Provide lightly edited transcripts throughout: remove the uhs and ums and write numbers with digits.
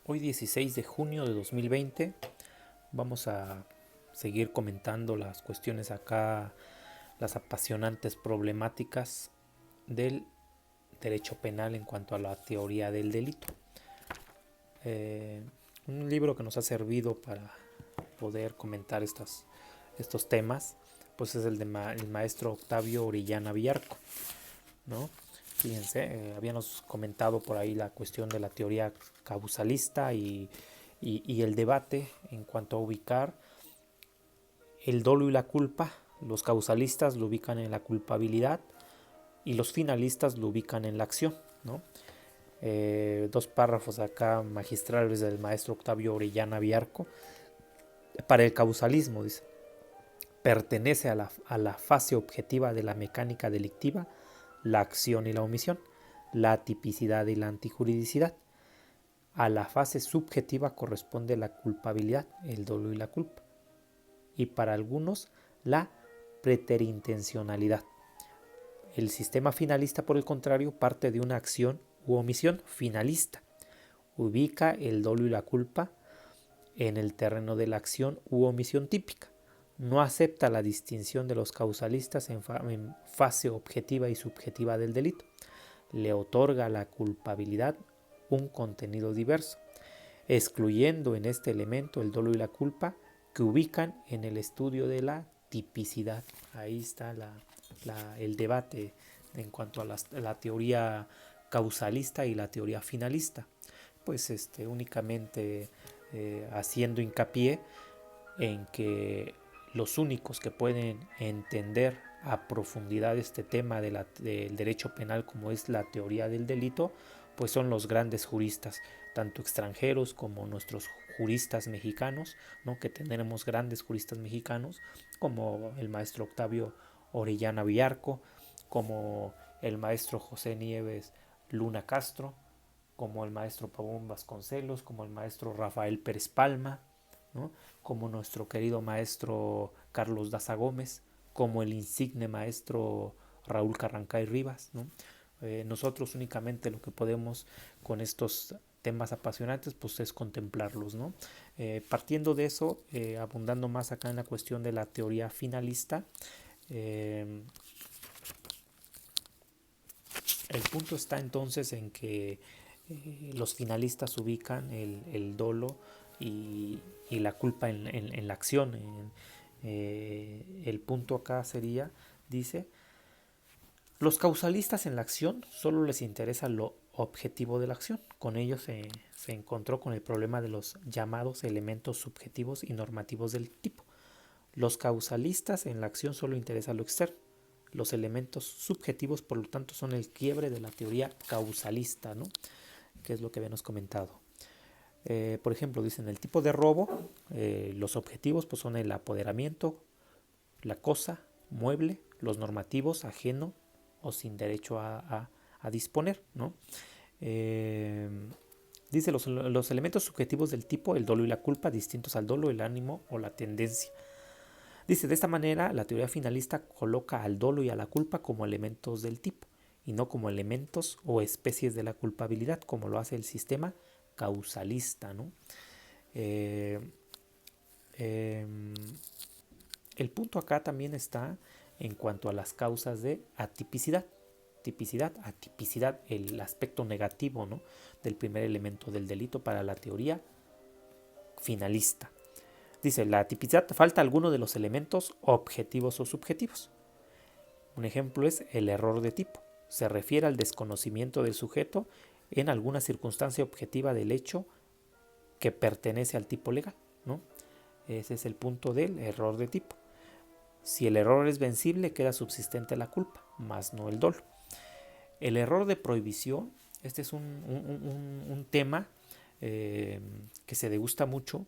Hoy 16 de junio de 2020 vamos a seguir comentando las cuestiones acá, las apasionantes problemáticas del derecho penal en cuanto a la teoría del delito. Eh, un libro que nos ha servido para poder comentar estos temas pues es el el maestro Octavio Orellana Villarco, ¿no? Fíjense, habíamos comentado por ahí la cuestión de la teoría causalista y el debate en cuanto a ubicar el dolo y la culpa. Los causalistas lo ubican en la culpabilidad y los finalistas lo ubican en la acción, ¿no? Dos párrafos acá magistrales del maestro Octavio Orellana Villarco. Para el causalismo, dice, pertenece a la fase objetiva de la mecánica delictiva la acción y la omisión, la tipicidad y la antijuridicidad. A la fase subjetiva corresponde la culpabilidad, el dolo y la culpa. Y para algunos, la preterintencionalidad. El sistema finalista, por el contrario, parte de una acción u omisión finalista. Ubica el dolo y la culpa en el terreno de la acción u omisión típica. No acepta la distinción de los causalistas en fase objetiva y subjetiva del delito. Le otorga a la culpabilidad un contenido diverso, excluyendo en este elemento el dolo y la culpa que ubican en el estudio de la tipicidad. Ahí está el debate en cuanto a la teoría causalista y la teoría finalista. Pues únicamente haciendo hincapié en que los únicos que pueden entender a profundidad este tema del derecho penal como es la teoría del delito, pues son los grandes juristas, tanto extranjeros como nuestros juristas mexicanos, ¿no? Que tenemos grandes juristas mexicanos, como el maestro Octavio Orellana Villarco, como el maestro José Nieves Luna Castro, como el maestro Pabón Vasconcelos, como el maestro Rafael Pérez Palma, ¿no? Como nuestro querido maestro Carlos Daza Gómez, como el insigne maestro Raúl Carrancay Rivas, ¿no? Nosotros únicamente lo que podemos con estos temas apasionantes pues es contemplarlos, ¿no? Partiendo de eso, abundando más acá en la cuestión de la teoría finalista, el punto está entonces en que los finalistas ubican el dolo y la culpa en la acción. El punto acá sería, dice, los causalistas en la acción solo les interesa lo objetivo de la acción. Con ello se encontró con el problema de los llamados elementos subjetivos y normativos del tipo. Los causalistas en la acción solo interesa lo externo. Los elementos subjetivos, por lo tanto, son el quiebre de la teoría causalista, ¿no? Que es lo que habíamos comentado. Por ejemplo, dicen el tipo de robo, los objetivos pues, son el apoderamiento, la cosa, mueble, los normativos, ajeno o sin derecho a disponer, ¿no? Dice los elementos subjetivos del tipo, el dolo y la culpa, distintos al dolo, el ánimo o la tendencia. Dice, de esta manera, la teoría finalista coloca al dolo y a la culpa como elementos del tipo, y no como elementos o especies de la culpabilidad, como lo hace el sistema causalista, ¿no? Eh, eh, el punto acá también está en cuanto a las causas de atipicidad. Atipicidad, el aspecto negativo, ¿no? Del primer elemento del delito para la teoría finalista. Dice, la tipicidad falta alguno de los elementos objetivos o subjetivos. Un ejemplo es el error de tipo. Se refiere al desconocimiento del sujeto en alguna circunstancia objetiva del hecho que pertenece al tipo legal, ¿no? Ese es el punto del error de tipo. Si el error es vencible, queda subsistente la culpa, más no el dolo. El error de prohibición, este es un tema que se degusta mucho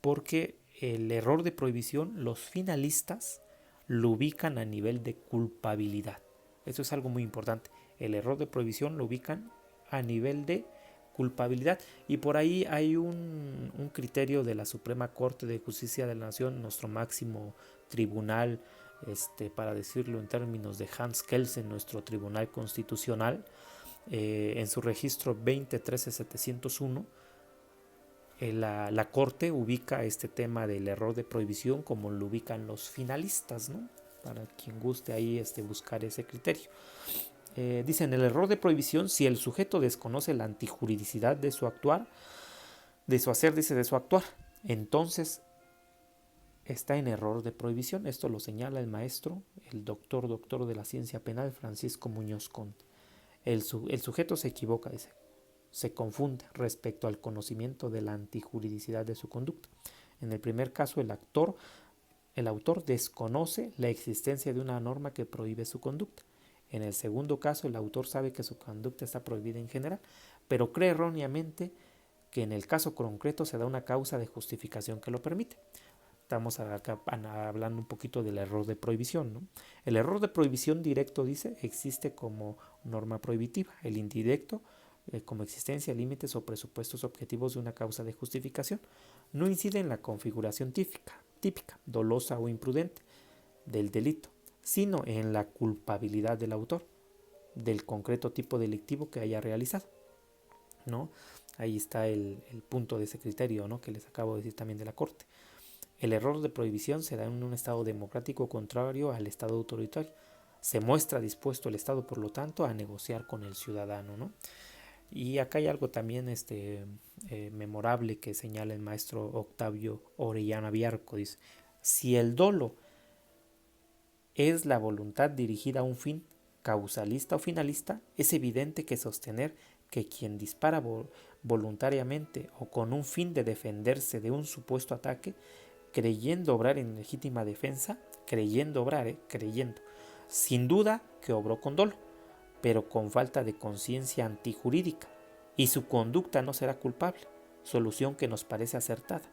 porque el error de prohibición, los finalistas lo ubican a nivel de culpabilidad. Eso es algo muy importante. El error de prohibición lo ubican a nivel de culpabilidad. Y por ahí hay un criterio de la Suprema Corte de Justicia de la Nación, nuestro máximo tribunal, para decirlo en términos de Hans Kelsen, nuestro tribunal constitucional, en su registro 2013701, la Corte ubica este tema del error de prohibición como lo ubican los finalistas, ¿no? Para quien guste ahí buscar ese criterio. Dicen, el error de prohibición, si el sujeto desconoce la antijuridicidad de su actuar, de su hacer, dice, de su actuar, entonces está en error de prohibición. Esto lo señala el maestro, el doctor de la ciencia penal, Francisco Muñoz Conde. El sujeto se equivoca, dice, se confunde respecto al conocimiento de la antijuridicidad de su conducta. En el primer caso, el autor desconoce la existencia de una norma que prohíbe su conducta. En el segundo caso, el autor sabe que su conducta está prohibida en general, pero cree erróneamente que en el caso concreto se da una causa de justificación que lo permite. Estamos acá hablando un poquito del error de prohibición, ¿no? El error de prohibición directo, dice, existe como norma prohibitiva. El indirecto, como existencia, límites o presupuestos objetivos de una causa de justificación, no incide en la configuración típica, dolosa o imprudente del delito, sino en la culpabilidad del autor del concreto tipo delictivo que haya realizado, ¿no? Ahí está el punto de ese criterio, ¿no? Que les acabo de decir también de la Corte. El error de prohibición se da en un Estado democrático contrario al Estado autoritario. Se muestra dispuesto el Estado, por lo tanto, a negociar con el ciudadano, ¿no? Y acá hay algo también memorable que señala el maestro Octavio Orellana Biarco. Dice, si el dolo es la voluntad dirigida a un fin causalista o finalista, es evidente que sostener que quien dispara voluntariamente o con un fin de defenderse de un supuesto ataque, creyendo obrar en legítima defensa, creyendo, sin duda que obró con dolo, pero con falta de conciencia antijurídica, y su conducta no será culpable, solución que nos parece acertada.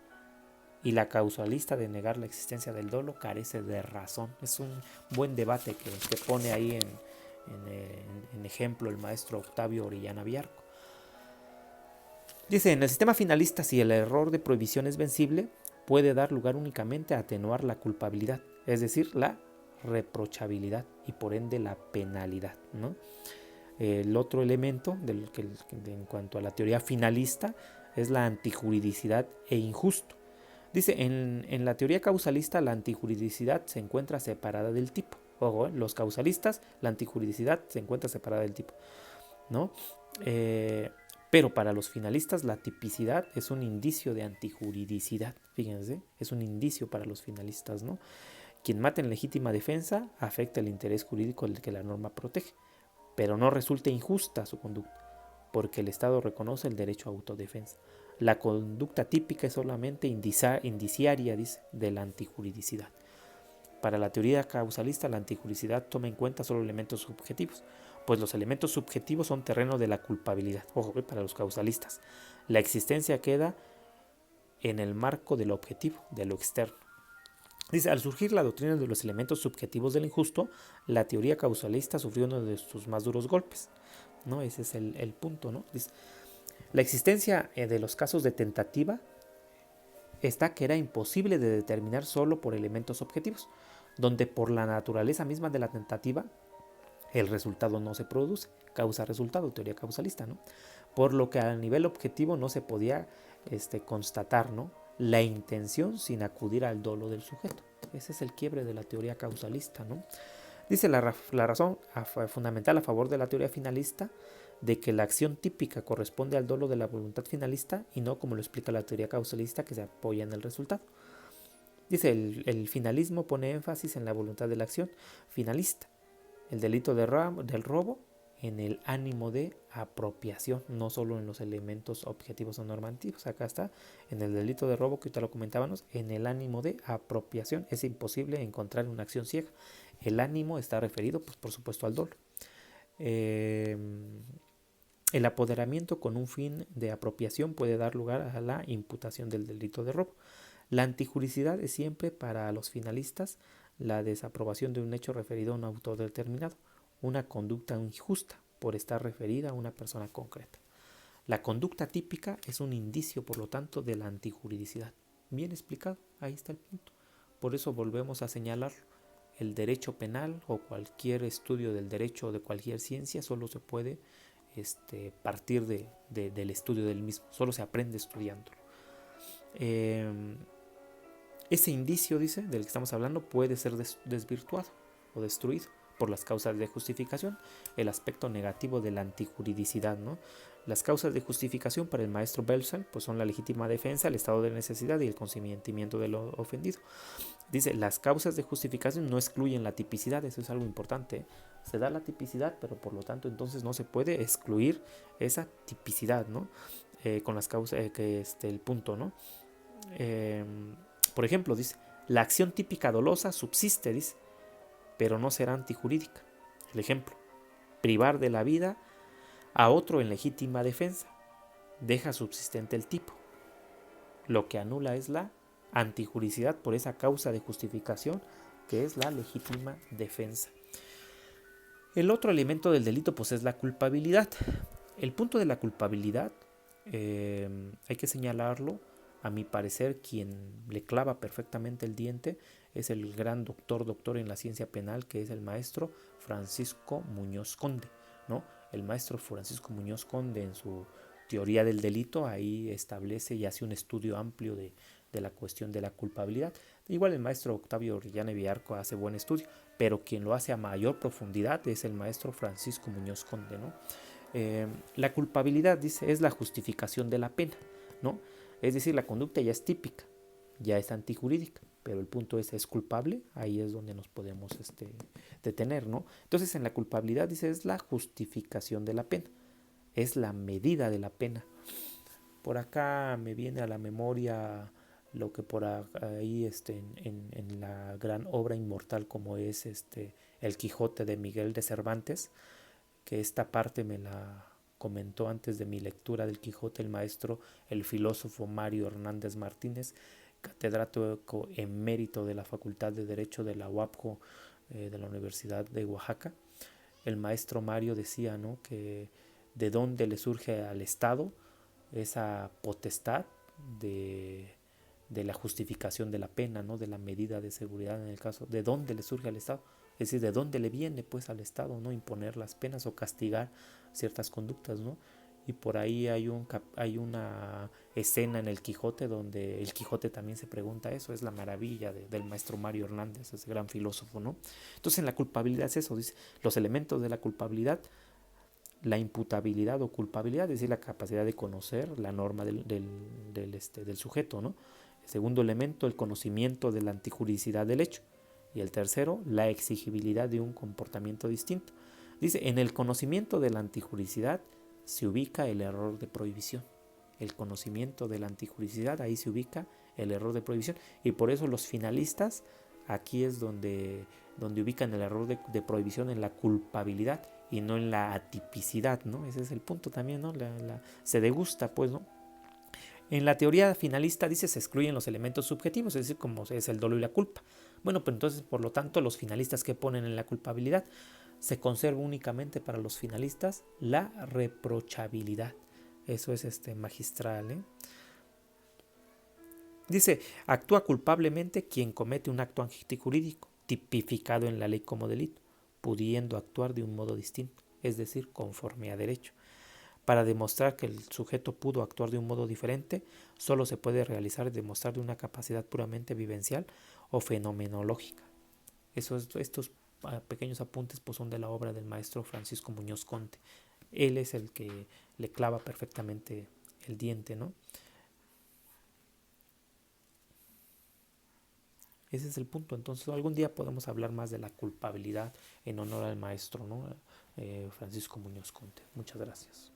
Y la causalista de negar la existencia del dolo carece de razón. Es un buen debate que pone ahí en ejemplo el maestro Octavio Orellana Biarco. Dice, en el sistema finalista, si el error de prohibición es vencible, puede dar lugar únicamente a atenuar la culpabilidad, es decir, la reprochabilidad y por ende la penalidad, ¿no? El otro elemento en cuanto a la teoría finalista es la antijuridicidad e injusto. Dice, en la teoría causalista la antijuridicidad se encuentra separada del tipo. Ojo, los causalistas, la antijuridicidad se encuentra separada del tipo, ¿no? Pero para los finalistas la tipicidad es un indicio de antijuridicidad. Fíjense, es un indicio para los finalistas, ¿no? Quien mata en legítima defensa afecta el interés jurídico del que la norma protege, pero no resulta injusta su conducta, porque el Estado reconoce el derecho a autodefensa. La conducta típica es solamente indiciaria, dice, de la antijuridicidad. Para la teoría causalista, la antijuridicidad toma en cuenta solo elementos subjetivos, pues los elementos subjetivos son terreno de la culpabilidad. Ojo, para los causalistas, la existencia queda en el marco de lo objetivo, de lo externo. Dice, al surgir la doctrina de los elementos subjetivos del injusto, la teoría causalista sufrió uno de sus más duros golpes, ¿no? Ese es el punto, ¿no? Dice, la existencia de los casos de tentativa está que era imposible de determinar solo por elementos objetivos, donde por la naturaleza misma de la tentativa el resultado no se produce, causa-resultado, teoría causalista, ¿no? Por lo que a nivel objetivo no se podía constatar, ¿no?, la intención sin acudir al dolo del sujeto. Ese es el quiebre de la teoría causalista, ¿no? Dice la razón fundamental a favor de la teoría finalista de que la acción típica corresponde al dolo de la voluntad finalista y no como lo explica la teoría causalista que se apoya en el resultado. Dice, el finalismo pone énfasis en la voluntad de la acción finalista, el delito del robo en el ánimo de apropiación, no solo en los elementos objetivos o normativos. Acá está, en el delito de robo que ahorita lo comentábamos, en el ánimo de apropiación. Es imposible encontrar una acción ciega. El ánimo está referido, pues, por supuesto, al dolo. El apoderamiento con un fin de apropiación puede dar lugar a la imputación del delito de robo. La antijuridicidad es siempre para los finalistas la desaprobación de un hecho referido a un autor determinado, una conducta injusta por estar referida a una persona concreta. La conducta típica es un indicio, por lo tanto, de la antijuridicidad. Bien explicado, ahí está el punto. Por eso volvemos a señalarlo. El derecho penal o cualquier estudio del derecho o de cualquier ciencia solo se puede partir del estudio del mismo, solo se aprende estudiándolo. Ese indicio, dice, del que estamos hablando, puede ser desvirtuado o destruido por las causas de justificación, el aspecto negativo de la antijuridicidad, ¿no? Las causas de justificación para el maestro Belsen pues son la legítima defensa, el estado de necesidad y el consentimiento de lo ofendido. Dice, las causas de justificación no excluyen la tipicidad, eso es algo importante. Se da la tipicidad, pero por lo tanto entonces no se puede excluir esa tipicidad, ¿no? Con las causas, el punto, ¿no? Por ejemplo, dice, la acción típica dolosa subsiste, dice, pero no será antijurídica. El ejemplo, privar de la vida a otro en legítima defensa deja subsistente el tipo. Lo que anula es la antijuridicidad por esa causa de justificación que es la legítima defensa. El otro elemento del delito pues es la culpabilidad. El punto de la culpabilidad hay que señalarlo. A mi parecer, quien le clava perfectamente el diente es el gran doctor en la ciencia penal, que es el maestro Francisco Muñoz Conde, ¿no? El maestro Francisco Muñoz Conde, en su teoría del delito, ahí establece y hace un estudio amplio de la cuestión de la culpabilidad. Igual el maestro Octavio Orellana Villarco hace buen estudio, pero quien lo hace a mayor profundidad es el maestro Francisco Muñoz Conde, ¿no? La culpabilidad, dice, es la justificación de la pena, ¿no? Es decir, la conducta ya es típica, ya es antijurídica, pero el punto es culpable, ahí es donde nos podemos detener, ¿no? Entonces, en la culpabilidad, dice, es la justificación de la pena, es la medida de la pena. Por acá me viene a la memoria lo que por ahí en la gran obra inmortal como es El Quijote de Miguel de Cervantes, que esta parte me la comentó antes de mi lectura del Quijote el maestro, el filósofo Mario Hernández Martínez, catedrático emérito de la Facultad de Derecho de la UAPJO de la Universidad de Oaxaca. El maestro Mario decía, ¿no?, que de dónde le surge al Estado esa potestad de la justificación de la pena, ¿no?, de la medida de seguridad en el caso, de dónde le surge al Estado. Es decir, de dónde le viene pues al Estado, ¿no?, imponer las penas o castigar ciertas conductas, ¿no? Y por ahí hay una escena en el Quijote donde el Quijote también se pregunta eso. Es la maravilla del maestro Mario Hernández, ese gran filósofo, ¿no? Entonces en la culpabilidad es eso, dice, los elementos de la culpabilidad, la imputabilidad o culpabilidad, es decir, la capacidad de conocer la norma del sujeto, ¿no? El segundo elemento, el conocimiento de la antijuridicidad del hecho. Y el tercero, la exigibilidad de un comportamiento distinto. Dice, en el conocimiento de la antijuridicidad se ubica el error de prohibición. El conocimiento de la antijuridicidad, ahí se ubica el error de prohibición. Y por eso los finalistas, aquí es donde ubican el error de prohibición en la culpabilidad y no en la atipicidad, ¿no? Ese es el punto también, ¿no? Se degusta, pues, ¿no? En la teoría finalista, dice, se excluyen los elementos subjetivos, es decir, como es el dolo y la culpa. Bueno, pues entonces, por lo tanto, los finalistas que ponen en la culpabilidad, se conserva únicamente para los finalistas la reprochabilidad. Eso es magistral, ¿eh? Dice, actúa culpablemente quien comete un acto antijurídico, tipificado en la ley como delito, pudiendo actuar de un modo distinto, es decir, conforme a derecho. Para demostrar que el sujeto pudo actuar de un modo diferente, solo se puede realizar y demostrar de una capacidad puramente vivencial o fenomenológica. Estos pequeños apuntes pues, son de la obra del maestro Francisco Muñoz Conde. Él es el que le clava perfectamente el diente, ¿no? Ese es el punto. Entonces, algún día podemos hablar más de la culpabilidad en honor al maestro, ¿no? Francisco Muñoz Conde. Muchas gracias.